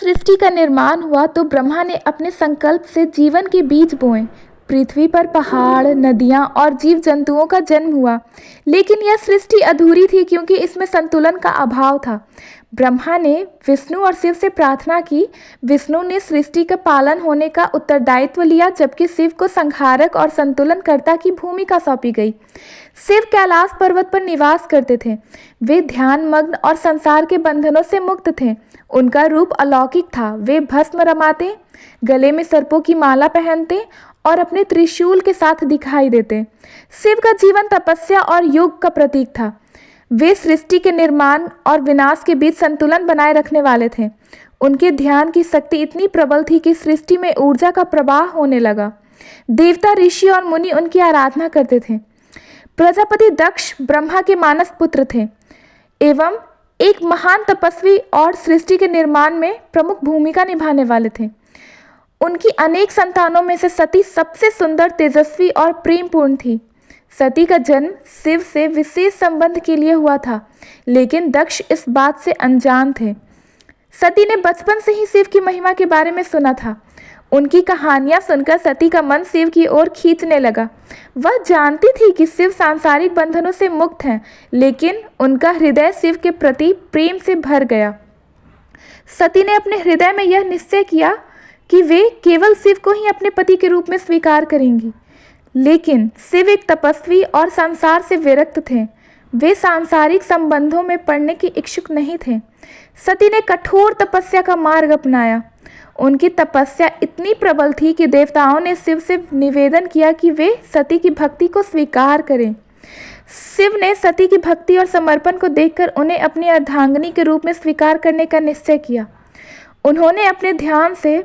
सृष्टि का निर्माण हुआ तो ब्रह्मा ने अपने संकल्प से जीवन के बीज बोए। पृथ्वी पर पहाड़, नदियाँ और जीव जंतुओं का जन्म हुआ, लेकिन यह सृष्टि अधूरी थी क्योंकि इसमें संतुलन का अभाव था। ब्रह्मा ने विष्णु और शिव से प्रार्थना की। विष्णु ने सृष्टि का पालन होने का उत्तरदायित्व लिया, जबकि शिव को संहारक और संतुलनकर्ता की भूमिका सौंपी गई। शिव कैलाश पर्वत पर निवास करते थे। वे ध्यानमग्न और संसार के बंधनों से मुक्त थे। उनका रूप अलौकिक था। वे भस्म रमाते, गले में सर्पों की माला पहनते और अपने त्रिशूल के साथ दिखाई देते। शिव का जीवन तपस्या और योग का प्रतीक था। वे सृष्टि के निर्माण और विनाश के बीच संतुलन बनाए रखने वाले थे। उनके ध्यान की शक्ति इतनी प्रबल थी कि सृष्टि में ऊर्जा का प्रवाह होने लगा। देवता, ऋषि और मुनि उनकी आराधना करते थे। प्रजापति दक्ष ब्रह्मा के मानस पुत्र थे एवं एक महान तपस्वी और सृष्टि के निर्माण में प्रमुख भूमिका निभाने वाले थे। उनकी अनेक संतानों में से सती सबसे सुंदर, तेजस्वी और प्रेमपूर्ण थी। सती का जन्म शिव से विशेष संबंध के लिए हुआ था, लेकिन दक्ष इस बात से अनजान थे। सती ने बचपन से ही शिव की महिमा के बारे में सुना था। उनकी कहानियां सुनकर सती का मन शिव की ओर खींचने लगा। वह जानती थी कि शिव सांसारिक बंधनों से मुक्त हैं, लेकिन उनका हृदय शिव के प्रति प्रेम से भर गया। सती ने अपने हृदय में यह निश्चय किया कि वे केवल शिव को ही अपने पति के रूप में स्वीकार करेंगी। लेकिन शिव एक तपस्वी और संसार से विरक्त थे। वे सांसारिक संबंधों में पड़ने के इच्छुक नहीं थे। सती ने कठोर तपस्या का मार्ग अपनाया। उनकी तपस्या इतनी प्रबल थी कि देवताओं ने शिव से निवेदन किया कि वे सती की भक्ति को स्वीकार करें। शिव ने सती की भक्ति और समर्पण को देखकर उन्हें अपनी अर्धांगिनी के रूप में स्वीकार करने का निश्चय किया। उन्होंने अपने ध्यान से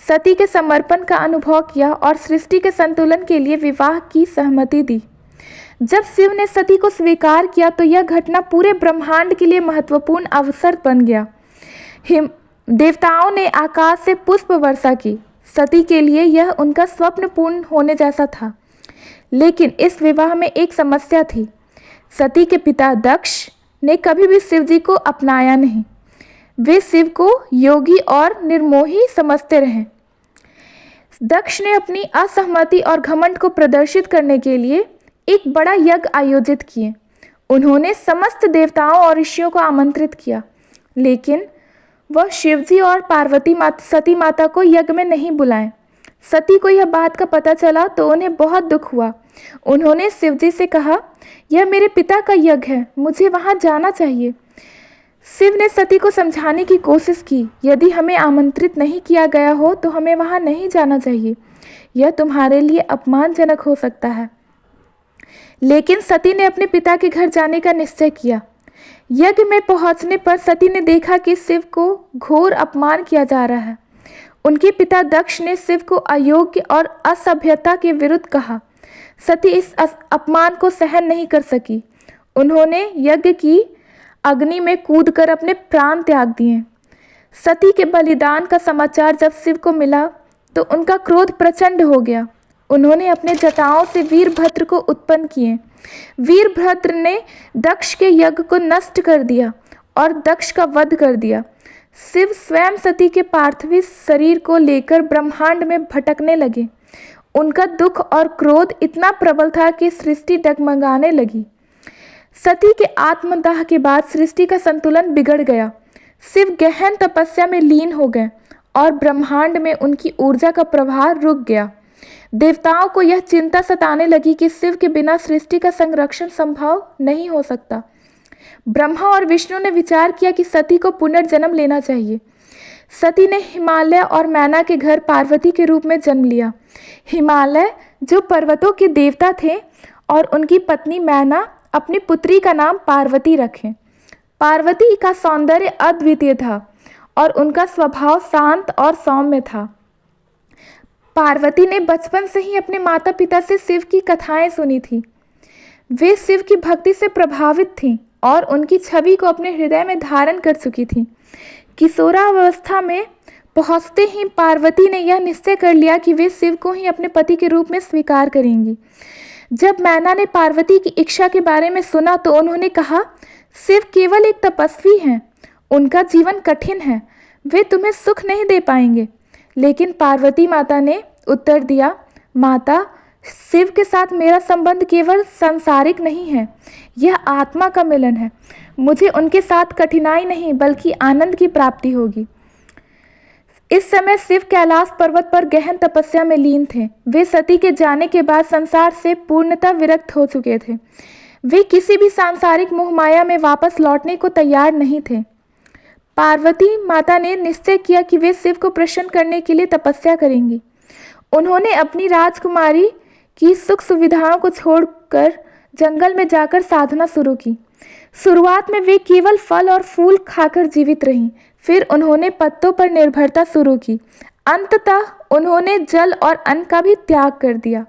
सती के समर्पण का अनुभव किया और सृष्टि के संतुलन के लिए विवाह की सहमति दी। जब शिव ने सती को स्वीकार किया तो यह घटना पूरे ब्रह्मांड के लिए महत्वपूर्ण अवसर बन गया। देवताओं ने आकाश से पुष्प वर्षा की। सती के लिए यह उनका स्वप्न पूर्ण होने जैसा था। लेकिन इस विवाह में एक समस्या थी। सती के पिता दक्ष ने कभी भी शिव जी को अपनाया नहीं। वे शिव को योगी और निर्मोही समझते रहे। दक्ष ने अपनी असहमति और घमंड को प्रदर्शित करने के लिए एक बड़ा यज्ञ आयोजित किए। उन्होंने समस्त देवताओं और ऋषियों को आमंत्रित किया, लेकिन वह शिवजी और सती माता को यज्ञ में नहीं बुलाएं। सती को यह बात का पता चला तो उन्हें बहुत दुख हुआ। उन्होंने शिवजी से कहा, यह मेरे पिता का यज्ञ है, मुझे वहां जाना चाहिए। शिव ने सती को समझाने की कोशिश की, यदि हमें आमंत्रित नहीं किया गया हो तो हमें वहां नहीं जाना चाहिए। यह तुम्हारे लिए अपमानजनक हो सकता है। लेकिन सती ने अपने पिता के घर जाने का निश्चय किया। यज्ञ में पहुंचने पर सती ने देखा कि शिव को घोर अपमान किया जा रहा है। उनके पिता दक्ष ने शिव को अयोग्य और असभ्यता के विरुद्ध कहा। सती इस अपमान को सहन नहीं कर सकी। उन्होंने यज्ञ की अग्नि में कूदकर अपने प्राण त्याग दिए। सती के बलिदान का समाचार जब शिव को मिला तो उनका क्रोध प्रचंड हो गया। उन्होंने अपने जटाओं से वीरभद्र को उत्पन्न किए। वीरभद्र ने दक्ष के यज्ञ को नष्ट कर दिया और दक्ष का वध कर दिया। शिव स्वयं सती के पार्थिव शरीर को लेकर ब्रह्मांड में भटकने लगे। उनका दुख और क्रोध इतना प्रबल था कि सृष्टि डगमगाने लगी। सती के आत्मदाह के बाद सृष्टि का संतुलन बिगड़ गया। शिव गहन तपस्या में लीन हो गए और ब्रह्मांड में उनकी ऊर्जा का प्रवाह रुक गया। देवताओं को यह चिंता सताने लगी कि शिव के बिना सृष्टि का संरक्षण संभव नहीं हो सकता। ब्रह्मा और विष्णु ने विचार किया कि सती को पुनर्जन्म लेना चाहिए। सती ने हिमालय और मैना के घर पार्वती के रूप में जन्म लिया। हिमालय जो पर्वतों के देवता थे और उनकी पत्नी मैना अपनी पुत्री का नाम पार्वती रखें। पार्वती का सौंदर्य अद्वितीय था और उनका स्वभाव शांत और सौम्य था। पार्वती ने बचपन से ही अपने माता पिता से शिव की कथाएं सुनी थी। वे शिव की भक्ति से प्रभावित थीं और उनकी छवि को अपने हृदय में धारण कर चुकी थीं। किशोरावस्था में पहुंचते ही पार्वती ने यह निश्चय कर लिया कि वे शिव को ही अपने पति के रूप में स्वीकार करेंगी। जब मैना ने पार्वती की इच्छा के बारे में सुना तो उन्होंने कहा, शिव केवल एक तपस्वी हैं, उनका जीवन कठिन है, वे तुम्हें सुख नहीं दे पाएंगे। लेकिन पार्वती माता ने उत्तर दिया, माता, शिव के साथ मेरा संबंध केवल सांसारिक नहीं है, यह आत्मा का मिलन है। मुझे उनके साथ कठिनाई नहीं बल्कि आनंद की प्राप्ति होगी। इस समय शिव कैलाश पर्वत पर गहन तपस्या में लीन थे। वे सती के जाने के बाद संसार से पूर्णतः विरक्त हो चुके थे। वे किसी भी सांसारिक मोहमाया में वापस लौटने को तैयार नहीं थे। पार्वती माता ने निश्चय किया कि वे शिव को प्रसन्न करने के लिए तपस्या करेंगी। उन्होंने अपनी राजकुमारी की सुख सुविधाओं को छोड़कर जंगल में जाकर साधना शुरू की। शुरुआत में वे केवल फल और फूल खाकर जीवित रहीं। फिर उन्होंने पत्तों पर निर्भरता शुरू की। अंततः उन्होंने जल और अन्न का भी त्याग कर दिया।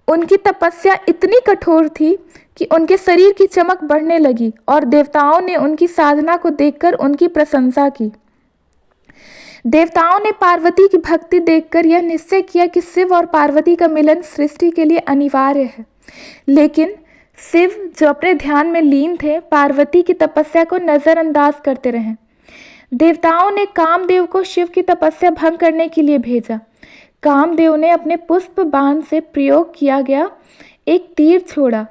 उनकी तपस्या इतनी कठोर थी कि उनके शरीर की चमक बढ़ने लगी और देवताओं ने उनकी साधना को देखकर उनकी प्रशंसा की। देवताओं ने पार्वती की भक्ति देखकर यह निश्चय किया कि शिव और पार्वती का मिलन सृष्टि के लिए अनिवार्य है। लेकिन शिव, जो अपने ध्यान में लीन थे, पार्वती की तपस्या को नज़रअंदाज करते रहे। देवताओं ने कामदेव को शिव की तपस्या भंग करने के लिए भेजा। कामदेव ने अपने पुष्प बाण से प्रयोग किया गया एक तीर छोड़ा,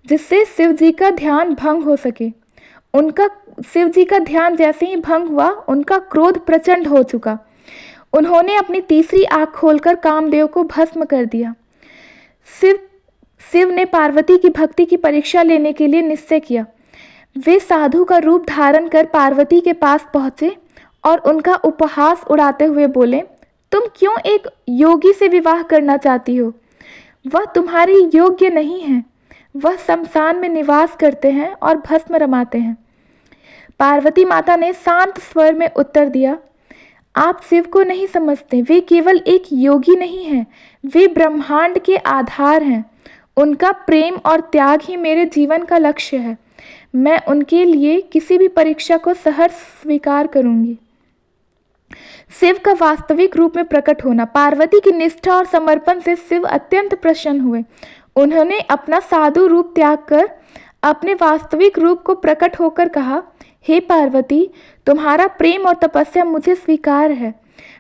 जिससे शिव जी का ध्यान भंग हो सके। उनका शिव जी का ध्यान जैसे ही भंग हुआ, उनका क्रोध प्रचंड हो चुका। उन्होंने अपनी तीसरी आँख खोलकर कामदेव को भस्म कर दिया। शिव ने पार्वती की भक्ति की परीक्षा लेने के लिए निश्चय किया। वे साधु का रूप धारण कर पार्वती के पास पहुँचे और उनका उपहास उड़ाते हुए बोले, तुम क्यों एक योगी से विवाह करना चाहती हो? वह तुम्हारी योग्य नहीं है। वह शमशान में निवास करते हैं और भस्म रमाते हैं। पार्वती माता ने शांत स्वर में उत्तर दिया, आप शिव को नहीं समझते। वे केवल एक योगी नहीं हैं, वे ब्रह्मांड के आधार हैं। उनका प्रेम और त्याग ही मेरे जीवन का लक्ष्य है। मैं उनके लिए किसी भी परीक्षा को सहर्ष स्वीकार करूंगी। शिव का वास्तविक रूप में प्रकट होना। पार्वती की निष्ठा और समर्पण से शिव अत्यंत प्रसन्न हुए। उन्होंने अपना साधु रूप त्याग कर अपने वास्तविक रूप को प्रकट होकर कहा, हे पार्वती, तुम्हारा प्रेम और तपस्या मुझे स्वीकार है।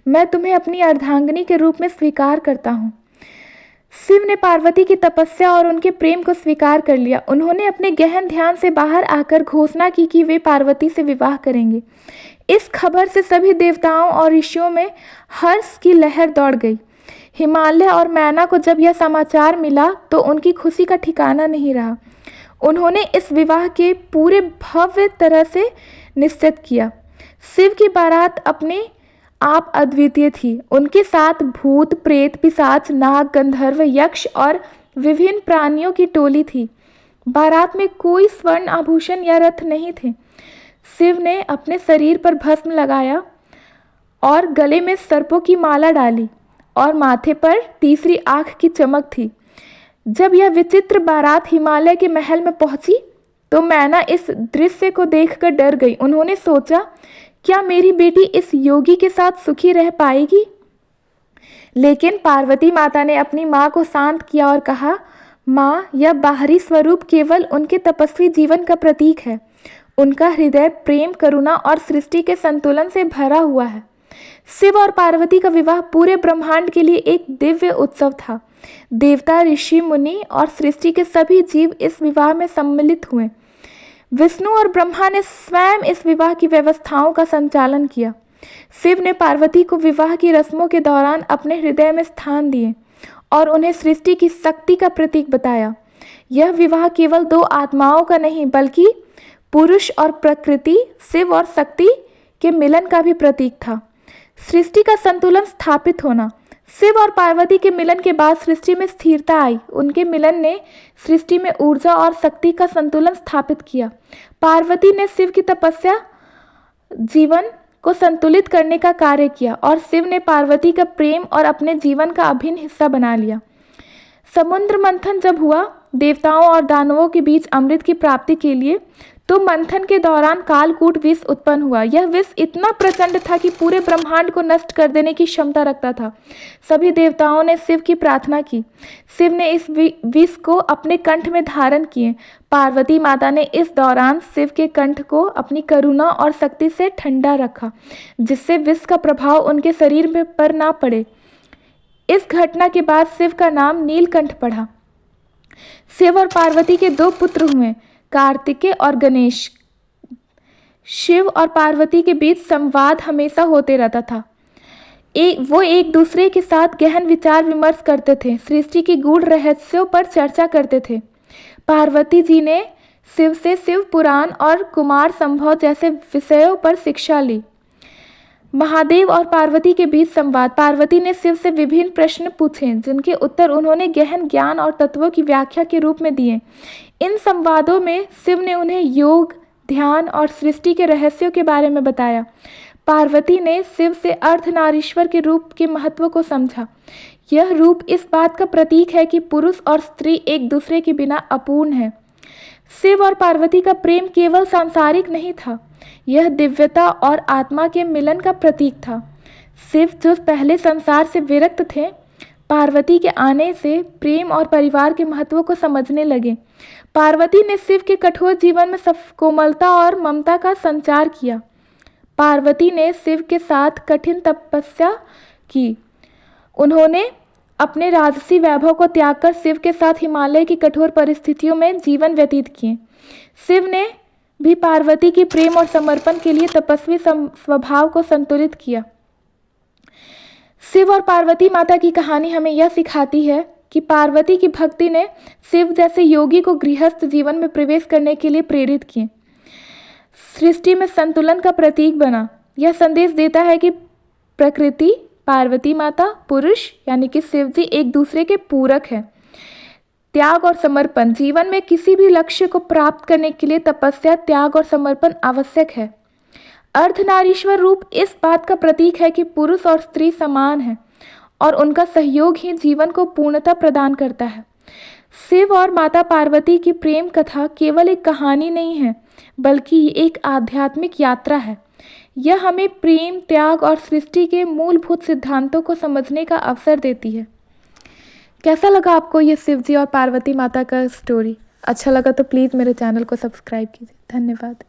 मैं तुम्हें अपनी अर्धांगिनी के रूप में स्वीकार करता हूँ। शिव ने पार्वती की तपस्या और उनके प्रेम को स्वीकार कर लिया। उन्होंने अपने गहन ध्यान से बाहर आकर घोषणा की कि वे पार्वती से विवाह करेंगे। इस खबर से सभी देवताओं और ऋषियों में हर्ष की लहर दौड़ गई। हिमालय और मैना को जब यह समाचार मिला तो उनकी खुशी का ठिकाना नहीं रहा। उन्होंने इस विवाह के पूरे भव्य तरह से निश्चित किया। शिव की बारात अपने आप अद्वितीय थी। उनके साथ भूत, प्रेत, पिशाच, नाग, गंधर्व, यक्ष और विभिन्न प्राणियों की टोली थी। बारात में कोई स्वर्ण आभूषण या रथ नहीं थे। शिव ने अपने शरीर पर भस्म लगाया और गले में सर्पों की माला डाली और माथे पर तीसरी आँख की चमक थी। जब यह विचित्र बारात हिमालय के महल में पहुंची तो मैना इस दृश्य को देखकर डर गई। उन्होंने सोचा, क्या मेरी बेटी इस योगी के साथ सुखी रह पाएगी? लेकिन पार्वती माता ने अपनी माँ को शांत किया और कहा, माँ, यह बाहरी स्वरूप केवल उनके तपस्वी जीवन का प्रतीक है। उनका हृदय प्रेम, करुणा और सृष्टि के संतुलन से भरा हुआ है। शिव और पार्वती का विवाह पूरे ब्रह्मांड के लिए एक दिव्य उत्सव था। देवता, ऋषि, मुनि और सृष्टि के सभी जीव इस विवाह में सम्मिलित हुए। विष्णु और ब्रह्मा ने स्वयं इस विवाह की व्यवस्थाओं का संचालन किया। शिव ने पार्वती को विवाह की रस्मों के दौरान अपने हृदय में स्थान दिए और उन्हें सृष्टि की शक्ति का प्रतीक बताया। यह विवाह केवल दो आत्माओं का नहीं बल्कि पुरुष और प्रकृति, शिव और शक्ति के मिलन का भी प्रतीक था। सृष्टि का संतुलन स्थापित होना। शिव और पार्वती के मिलन के बाद सृष्टि में स्थिरता आई। उनके मिलन ने सृष्टि में ऊर्जा और शक्ति का संतुलन स्थापित किया। पार्वती ने शिव की तपस्या जीवन को संतुलित करने का कार्य किया और शिव ने पार्वती का प्रेम और अपने जीवन का अभिन्न हिस्सा बना लिया। समुद्र मंथन जब हुआ देवताओं और दानवों के बीच अमृत की प्राप्ति के लिए, तो मंथन के दौरान कालकूट विष उत्पन्न हुआ। यह विष इतना प्रचंड था कि पूरे ब्रह्मांड को नष्ट कर देने की क्षमता रखता था। सभी देवताओं ने शिव की प्रार्थना की। शिव ने इस विष को अपने कंठ में धारण किए। पार्वती माता ने इस दौरान शिव के कंठ को अपनी करुणा और शक्ति से ठंडा रखा, जिससे विष का प्रभाव उनके शरीर पर ना पड़े। इस घटना के बाद शिव का नाम नीलकंठ पड़ा। शिव और पार्वती के 2 पुत्र हुए, कार्तिकेय और गणेश। शिव और पार्वती के बीच संवाद हमेशा होते रहता था। वो एक दूसरे के साथ गहन विचार विमर्श करते थे, सृष्टि की गूढ़ रहस्यों पर चर्चा करते थे। पार्वती जी ने शिव से शिव पुराण और कुमार संभव जैसे विषयों पर शिक्षा ली। महादेव और पार्वती के बीच संवाद। पार्वती ने शिव से विभिन्न प्रश्न पूछे, जिनके उत्तर उन्होंने गहन ज्ञान और तत्वों की व्याख्या के रूप में दिए। इन संवादों में शिव ने उन्हें योग, ध्यान और सृष्टि के रहस्यों के बारे में बताया। पार्वती ने शिव से अर्धनारीश्वर के रूप के महत्व को समझा। यह रूप इस बात का प्रतीक है कि पुरुष और स्त्री एक दूसरे के बिना अपूर्ण है। शिव और पार्वती का प्रेम केवल सांसारिक नहीं था, यह दिव्यता और आत्मा के मिलन का प्रतीक था। शिव जो पहले संसार से विरक्त थे, पार्वती के आने से प्रेम और परिवार के महत्व को समझने लगे। पार्वती ने शिव के कठोर जीवन में कोमलता और ममता का संचार किया। पार्वती ने शिव के साथ कठिन तपस्या की। उन्होंने अपने राजसी वैभव को त्याग कर शिव के साथ हिमालय की कठोर परिस्थितियों में जीवन व्यतीत किए। शिव ने भी पार्वती की प्रेम और समर्पण के लिए तपस्वी स्वभाव को संतुलित किया। शिव और पार्वती माता की कहानी हमें यह सिखाती है कि पार्वती की भक्ति ने शिव जैसे योगी को गृहस्थ जीवन में प्रवेश करने के लिए प्रेरित किए, सृष्टि में संतुलन का प्रतीक बना। यह संदेश देता है कि प्रकृति, पार्वती माता, पुरुष यानी कि शिव जी एक दूसरे के पूरक हैं। त्याग और समर्पण। जीवन में किसी भी लक्ष्य को प्राप्त करने के लिए तपस्या, त्याग और समर्पण आवश्यक है। अर्धनारीश्वर रूप इस बात का प्रतीक है कि पुरुष और स्त्री समान हैं और उनका सहयोग ही जीवन को पूर्णता प्रदान करता है। शिव और माता पार्वती की प्रेम कथा केवल एक कहानी नहीं है, बल्कि एक आध्यात्मिक यात्रा है। यह हमें प्रेम, त्याग और सृष्टि के मूलभूत सिद्धांतों को समझने का अवसर देती है। कैसा लगा आपको ये शिव जी और पार्वती माता का स्टोरी? अच्छा लगा तो प्लीज़ मेरे चैनल को सब्सक्राइब कीजिए। धन्यवाद।